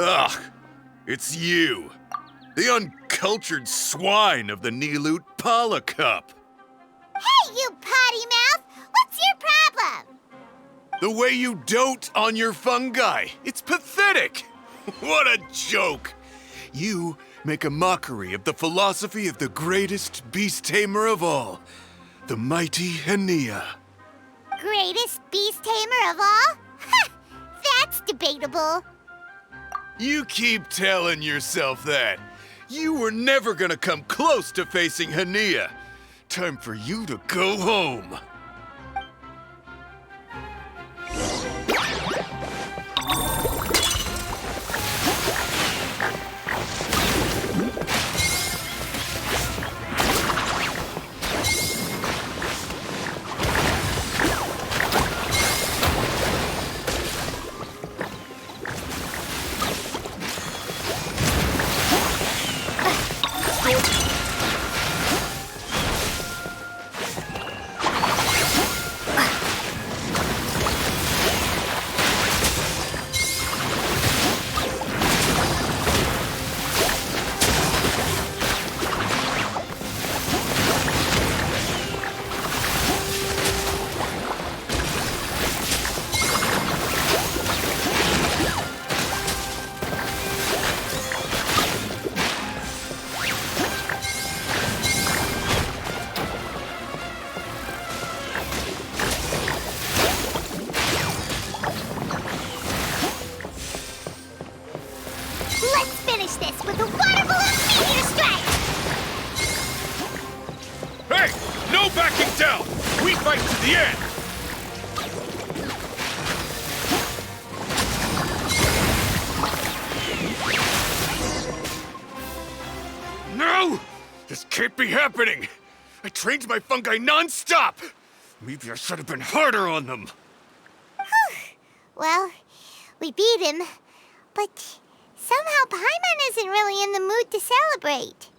Ugh, it's you. The uncultured swine of the Nilut Pala Cup. Hey, you potty mouth! What's your problem? The way you dote on your fungi. It's pathetic. What a joke. You make a mockery of the philosophy of the greatest beast tamer of all, the mighty Hania. Greatest beast tamer of all? Ha! That's debatable. You keep telling yourself that. You were never gonna come close to facing Hania. Time for you to go home. Let's finish this with a water balloon meteor strike! Hey, no backing down! We fight to the end! No! This can't be happening! I trained my fungi non-stop! Maybe I should have been harder on them. Well, we beat him, but somehow Paimon isn't really in the mood to celebrate.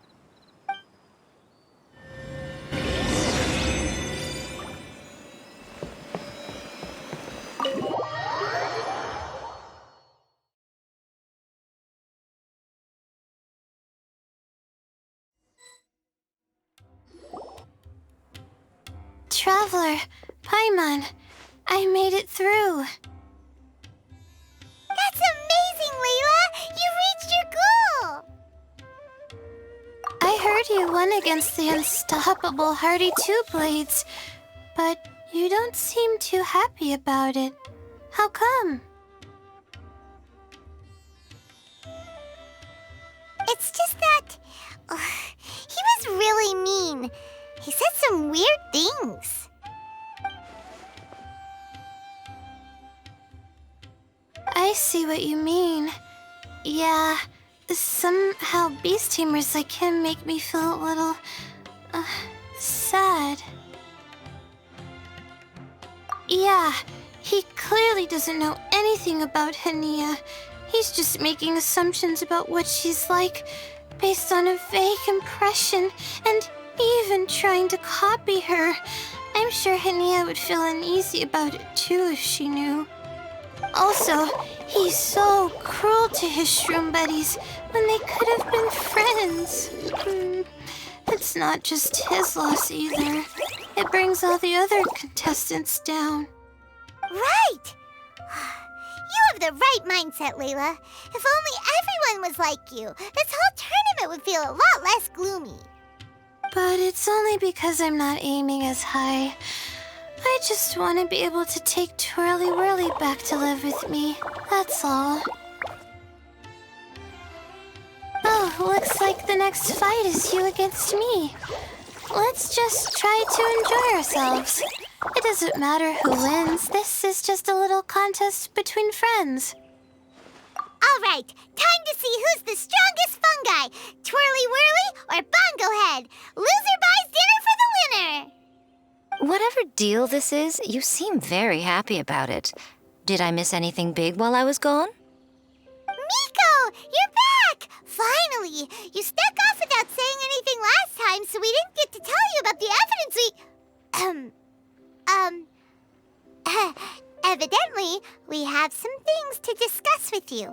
Traveler, Paimon, I made it through. That's amazing, Layla! You reached your goal! I heard you won against the unstoppable Hardy Two-Blades, but you don't seem too happy about it. How come? It's just that he was really mean. He said some weird things. I see what you mean. Yeah, somehow beast tamers like him make me feel a little, sad. Yeah, he clearly doesn't know anything about Hania. He's just making assumptions about what she's like based on a vague impression and even trying to copy her. I'm sure Hania would feel uneasy about it too if she knew. Also, he's so cruel to his shroom buddies when they could have been friends. It's not just his loss either. It brings all the other contestants down. Right! You have the right mindset, Layla. If only everyone was like you, this whole tournament would feel a lot less gloomy. But it's only because I'm not aiming as high. I just want to be able to take Twirly Whirly back to live with me. That's all. Oh, looks like the next fight is you against me. Let's just try to enjoy ourselves. It doesn't matter who wins. This is just a little contest between friends. All All right, time to see who's the strongest fungi, Twirly Whirly or Bongo Head. Loser buys dinner for the winner. Whatever deal this is, you seem very happy about it. Did I miss anything big while I was gone? Miko, you're back! Finally! You snuck off without saying anything last time, so we didn't get to tell you about the evidence evidently, we have some things to discuss with you.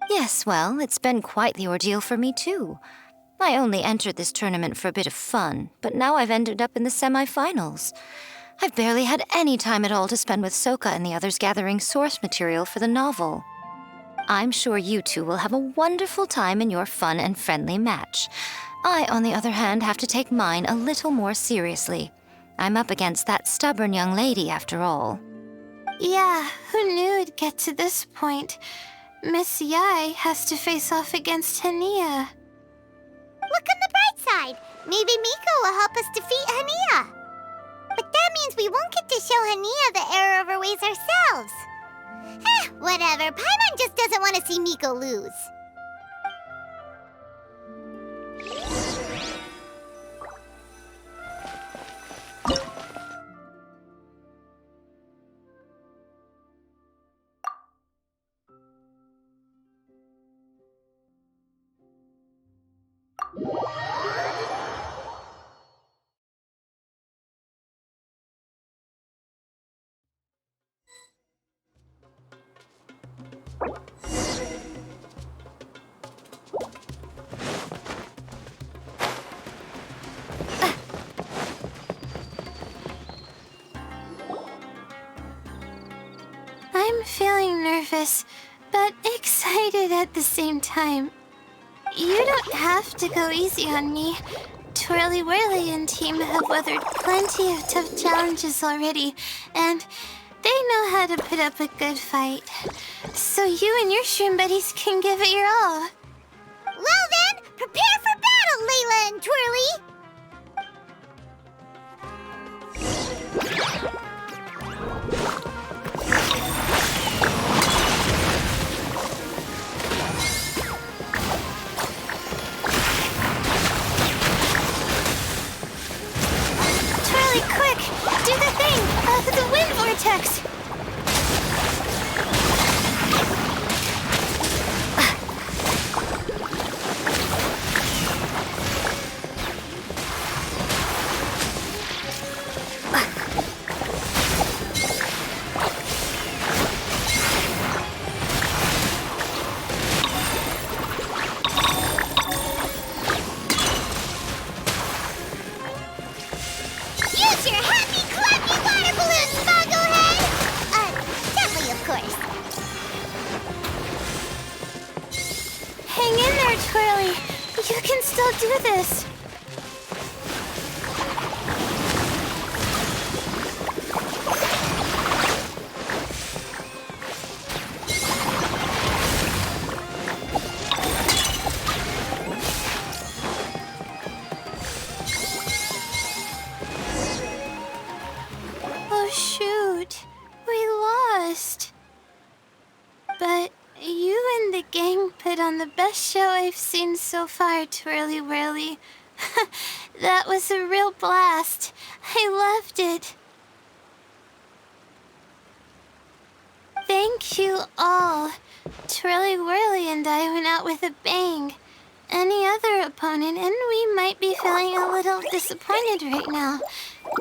Yes, well, it's been quite the ordeal for me, too. I only entered this tournament for a bit of fun, but now I've ended up in the semi-finals. I've barely had any time at all to spend with Soka and the others gathering source material for the novel. I'm sure you two will have a wonderful time in your fun and friendly match. I, on the other hand, have to take mine a little more seriously. I'm up against that stubborn young lady, after all. Yeah, who knew it'd get to this point? Miss Yai has to face off against Hania. Look on the bright side. Maybe Miko will help us defeat Hania. But that means we won't get to show Hania the error of her ways ourselves. Whatever. Paimon just doesn't want to see Miko lose. I'm feeling nervous, but excited at the same time. You don't have to go easy on me. Twirly Whirly and team have weathered plenty of tough challenges already, and they know how to put up a good fight. So you and your shroom buddies can give it your all. Well then, prepare for battle, Layla and Twirly! Twirly, quick! Do the thing! The wind vortex! Use your happy, clappy water balloons, Bongo Head! Gently, of course. Hang in there, Twirly. You can still do this. Oh, shoot. We lost. But you and the gang put on the best show I've seen so far, Twirly Whirly. That was a real blast. I loved it. Thank you all. Twirly Whirly and I went out with a bang. Any other opponent, and we might be feeling a little disappointed right now,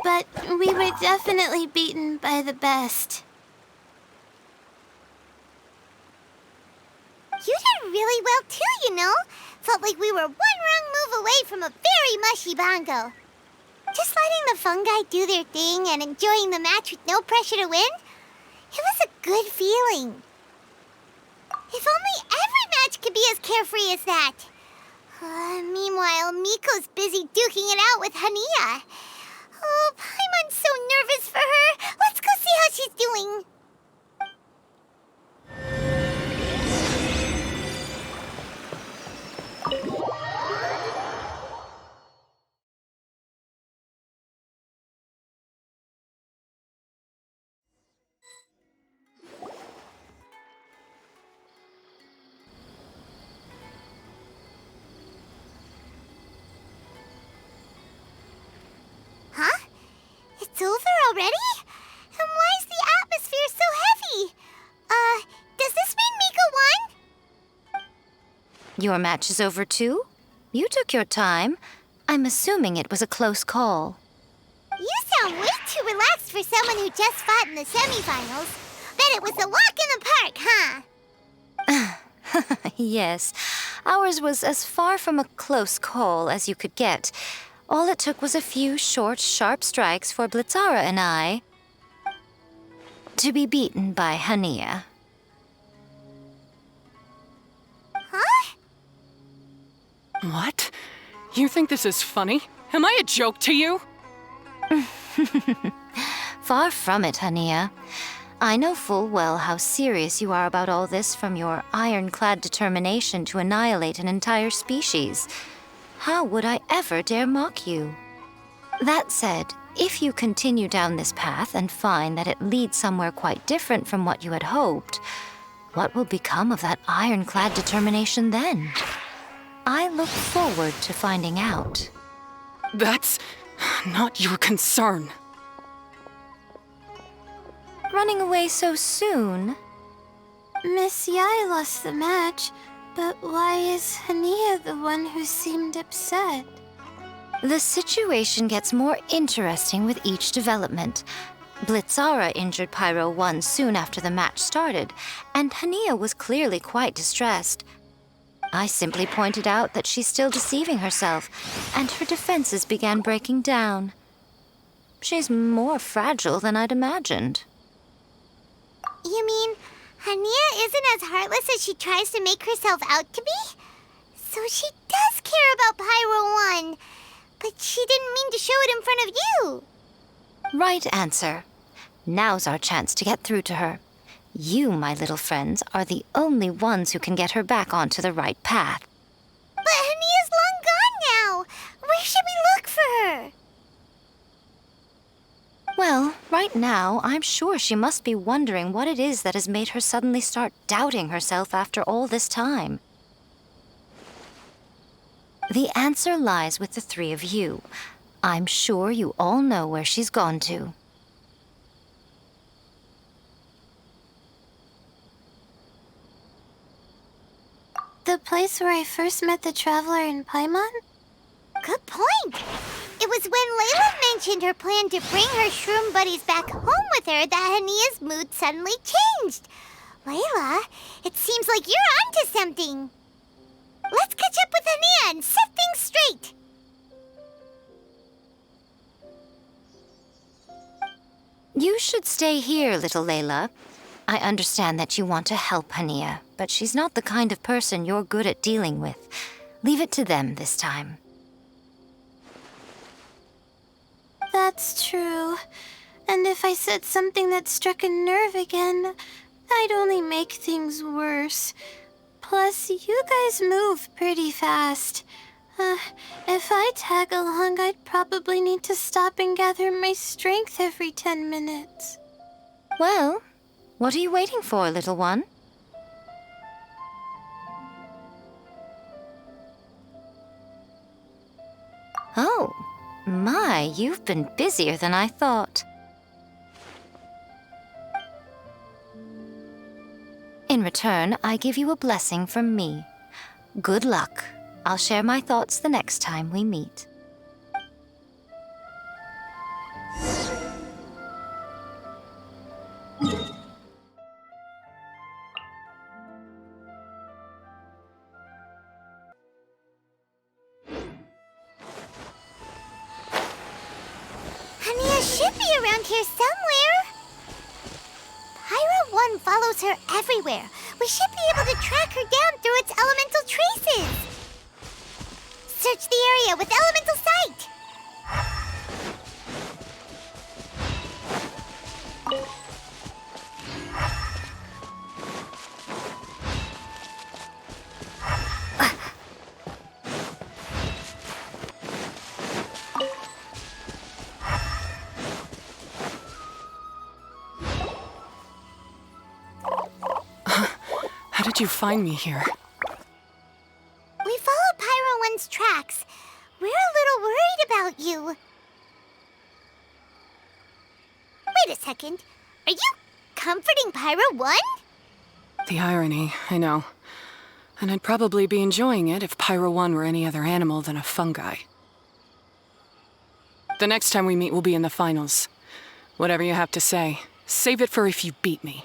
but we were definitely beaten by the best. You did really well too, you know. Felt like we were one wrong move away from a very mushy bongo. Just letting the fungi do their thing and enjoying the match with no pressure to win, it was a good feeling. If only every match could be as carefree as that. Meanwhile, Miko's busy duking it out with Hania. Oh, Paimon's so nervous for her. Let's go see how she's doing. already? And why is the atmosphere so heavy? Does this mean Mika won? Your match is over too? You took your time. I'm assuming it was a close call. You sound way too relaxed for someone who just fought in the semifinals. Bet it was a walk in the park, huh? Yes, ours was as far from a close call as you could get. All it took was a few short, sharp strikes for Blitzara and I to be beaten by Hania. Huh? What? You think this is funny? Am I a joke to you? Far from it, Hania. I know full well how serious you are about all this, from your ironclad determination to annihilate an entire species. How would I ever dare mock you? That said, if you continue down this path and find that it leads somewhere quite different from what you had hoped, what will become of that ironclad determination then? I look forward to finding out. That's not your concern. Running away so soon? Miss Yai lost the match, but why is Hania the one who seemed upset? The situation gets more interesting with each development. Blitzara injured Pyro 1 soon after the match started, and Hania was clearly quite distressed. I simply pointed out that she's still deceiving herself, and her defenses began breaking down. She's more fragile than I'd imagined. You mean Hania isn't as heartless as she tries to make herself out to be? So she does care about Pyro 1, but she didn't mean to show it in front of you. Right answer. Now's our chance to get through to her. You, my little friends, are the only ones who can get her back onto the right path. But Hania's long gone now. Where should we look for her? Well, right now, I'm sure she must be wondering what it is that has made her suddenly start doubting herself after all this time. The answer lies with the three of you. I'm sure you all know where she's gone to. The place where I first met the traveler in Paimon? Good point. It was when Layla mentioned her plan to bring her shroom buddies back home with her that Hania's mood suddenly changed. Layla, it seems like you're onto something. Let's catch up with Hania and set things straight. You should stay here, little Layla. I understand that you want to help Hania, but she's not the kind of person you're good at dealing with. Leave it to them this time. That's true. And if I said something that struck a nerve again, I'd only make things worse. Plus, you guys move pretty fast. If I tag along, I'd probably need to stop and gather my strength every 10 minutes. Well, what are you waiting for, little one? Oh, my, you've been busier than I thought. In return, I give you a blessing from me. Good luck. I'll share my thoughts the next time we meet. Hania should be around here somewhere. Pyro 1 follows her everywhere. We should be able to track her down through its elemental traces. Search the area with elemental sight. How did you find me here? We followed Pyro 1's tracks. We're a little worried about you. second. Are you comforting Pyro 1? The irony, I know. And I'd probably be enjoying it if Pyro 1 were any other animal than a fungi. The next time we meet will be in the finals. Whatever you have to say, save it for if you beat me.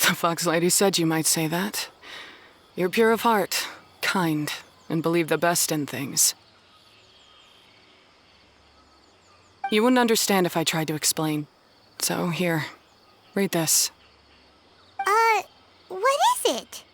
The Fox Lady said you might say that. You're pure of heart, kind, and believe the best in things. You wouldn't understand if I tried to explain. So here, read this. What is it?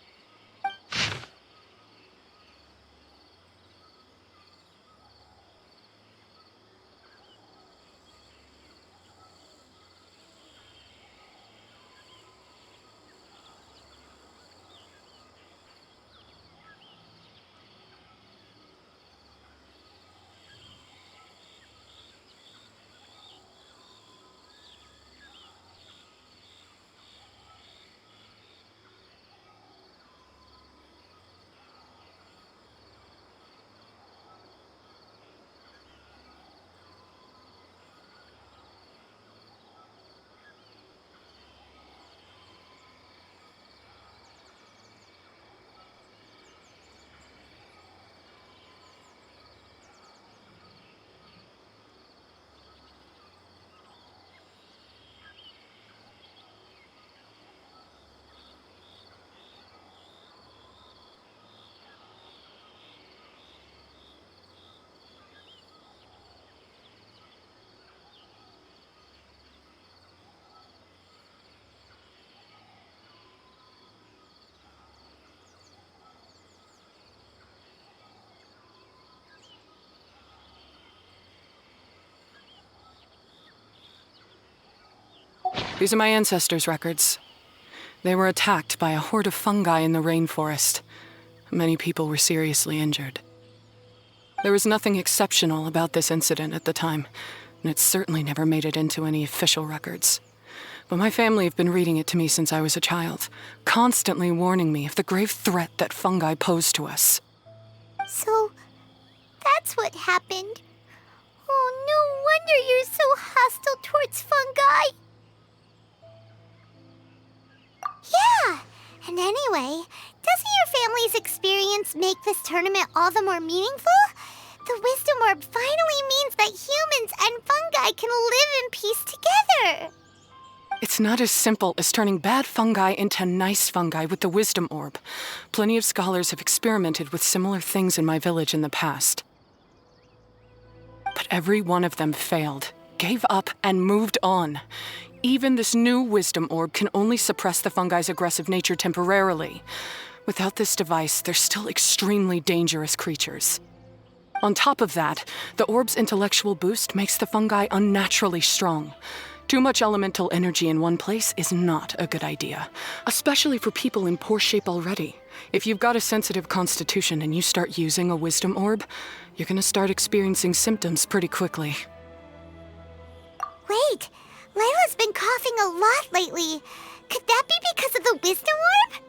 These are my ancestors' records. They were attacked by a horde of fungi in the rainforest. Many people were seriously injured. There was nothing exceptional about this incident at the time, and it certainly never made it into any official records. But my family have been reading it to me since I was a child, constantly warning me of the grave threat that fungi pose to us. So, that's what happened. Oh, no wonder you're so hostile towards fungi. Yeah, and anyway, doesn't your family's experience make this tournament all the more meaningful? The Wisdom Orb finally means that humans and fungi can live in peace together. It's not as simple as turning bad fungi into nice fungi with the Wisdom Orb. Plenty of scholars have experimented with similar things in my village in the past. But every one of them failed, gave up, and moved on. Even this new Wisdom Orb can only suppress the fungi's aggressive nature temporarily. Without this device, they're still extremely dangerous creatures. On top of that, the orb's intellectual boost makes the fungi unnaturally strong. Too much elemental energy in one place is not a good idea, especially for people in poor shape already. If you've got a sensitive constitution and you start using a Wisdom Orb, you're gonna start experiencing symptoms pretty quickly. Wait, Layla's been coughing a lot lately. Could that be because of the Wisdom Orb?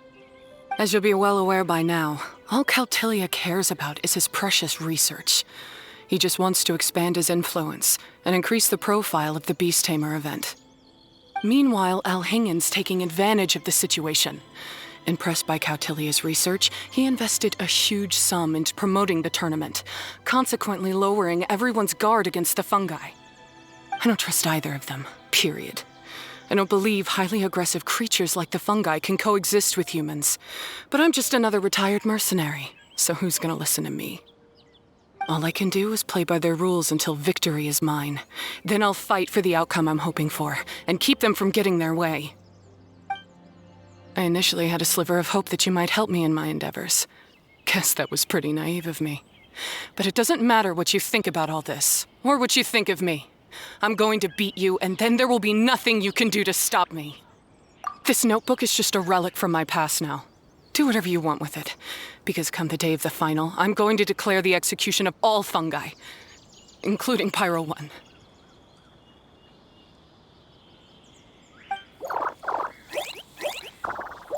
As you'll be well aware by now, all Caltilia cares about is his precious research. He just wants to expand his influence and increase the profile of the Beast Tamer event. Meanwhile, Alhingen's taking advantage of the situation. Impressed by Cautilia's research, he invested a huge sum into promoting the tournament, consequently lowering everyone's guard against the fungi. I don't trust either of them, period. I don't believe highly aggressive creatures like the fungi can coexist with humans. But I'm just another retired mercenary, so who's gonna listen to me? All I can do is play by their rules until victory is mine. Then I'll fight for the outcome I'm hoping for, and keep them from getting their way. I initially had a sliver of hope that you might help me in my endeavors. Guess that was pretty naive of me. But it doesn't matter what you think about all this, or what you think of me. I'm going to beat you, and then there will be nothing you can do to stop me. This notebook is just a relic from my past now. Do whatever you want with it, because come the day of the final, I'm going to declare the execution of all fungi, including Pyro 1.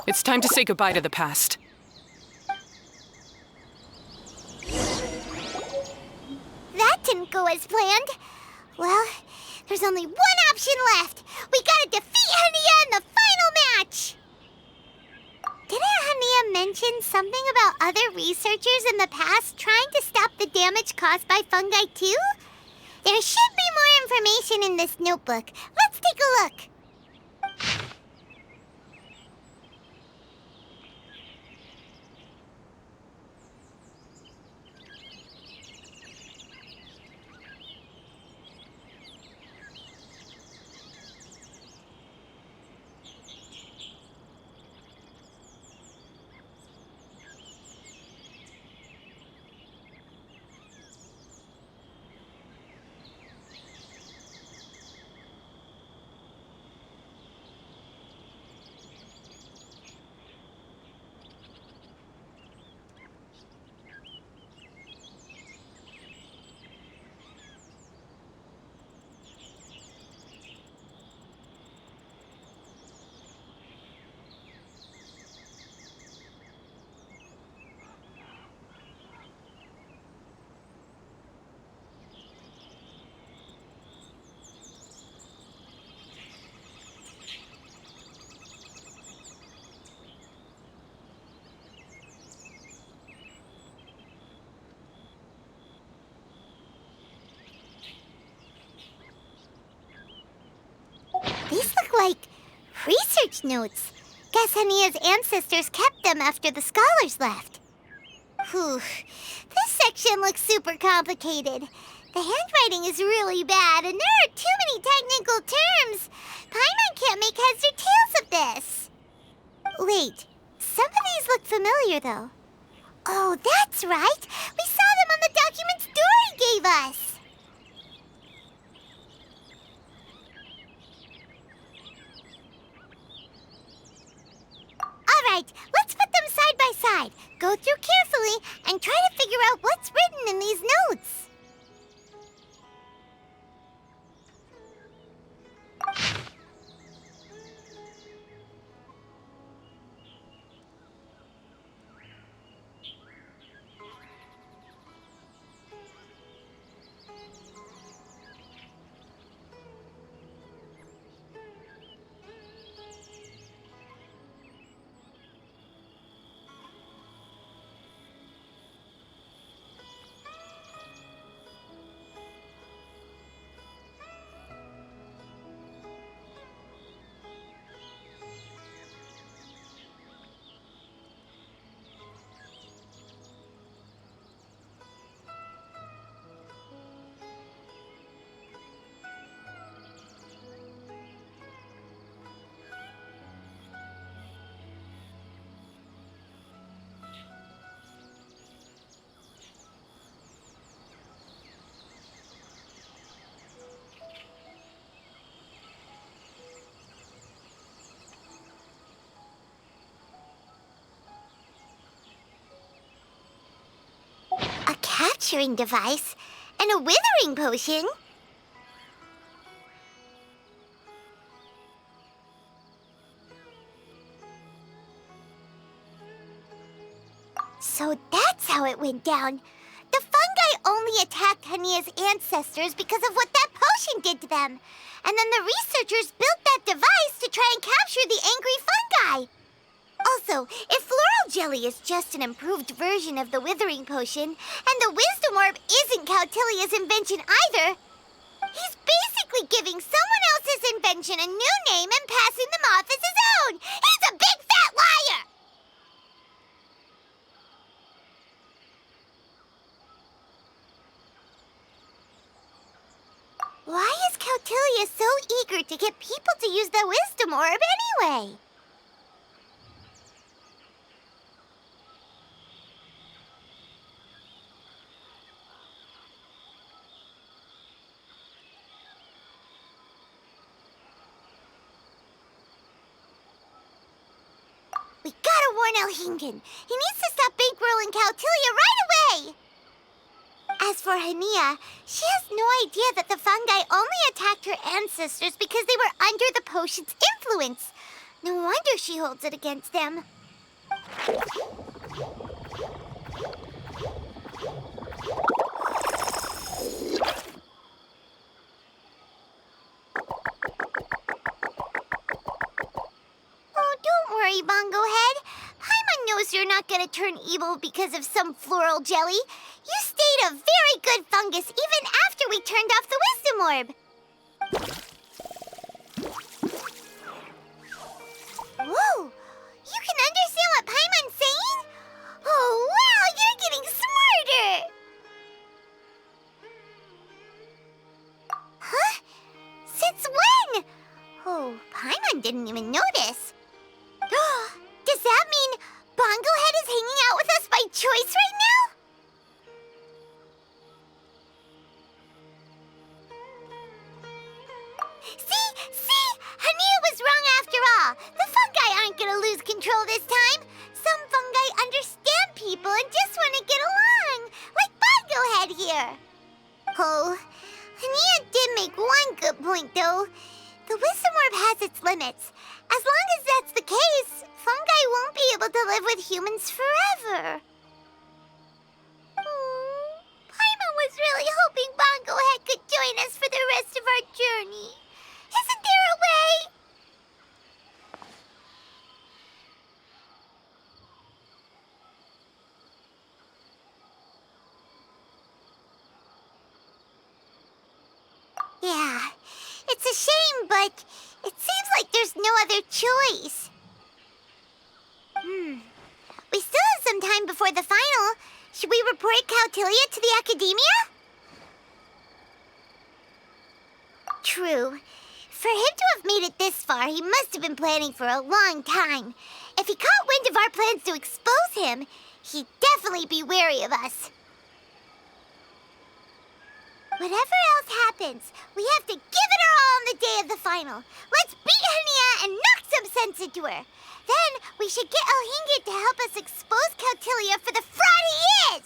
It's time to say goodbye to the past. That didn't go as planned. Well, there's only one option left. We gotta defeat Hania in the final match! Didn't Hania mention something about other researchers in the past trying to stop the damage caused by fungi too? There should be more information in this notebook. Let's take a look. These look like research notes. Guess Hania's ancestors kept them after the scholars left. Whew. This section looks super complicated. The handwriting is really bad, and there are too many technical terms. Paimon can't make heads or tails of this. Wait, some of these look familiar, though. Oh, that's right. We saw them on the documents Dory gave us. All right, let's put them side by side. Go through carefully and try to figure out what's written in these notes. A capturing device and a withering potion? So that's how it went down. The fungi only attacked Hania's ancestors because of what that potion did to them. And then the researchers built that device to try and capture the angry fungi. Also, if floral jelly is just an improved version of the withering potion, and the wisdom orb isn't Cautilia's invention either, he's basically giving someone else's invention a new name and passing them off as his own. He's a big fat liar! Why is Cautilia so eager to get people to use the wisdom orb anyway? We gotta warn Elhingen. He needs to stop bankrolling Cautilia right away! As for Hania, she has no idea that the fungi only attacked her ancestors because they were under the potion's influence. No wonder she holds it against them. Oh, don't worry, Bongo Head. Paimon knows you're not gonna turn evil because of some floral jelly. You stayed a very good fungus even after we turned off the wisdom orb. Whoa! You can understand what Paimon's saying? Oh, wow! You're getting smarter! Huh? Since when? Oh, Paimon didn't even notice. Does that mean Bongo Head is hanging out with us by choice right now? See? Hania was wrong after all. The fungi aren't gonna lose control this time. Some fungi understand people and just want to get along, like Bongo Head here. Oh, Hania did make one good point, though. The wisdom orb has its limits. As long as that's the case, fungi won't be able to live with humans forever. Paimon was really hoping Bongo Head could join us for the rest of our journey. Isn't there a way? Yeah, it's a shame, but it seems like there's no other choice. We still have some time before the final. Should we report Cautilia to the academia? True. For him to have made it this far, he must have been planning for a long time. If he caught wind of our plans to expose him, he'd definitely be wary of us. Whatever else happens, we have to give it our all on the day of the final. Let's beat Hania and knock some sense into her. Then we should get El Hingit to help us expose Cautilia for the fraud he is!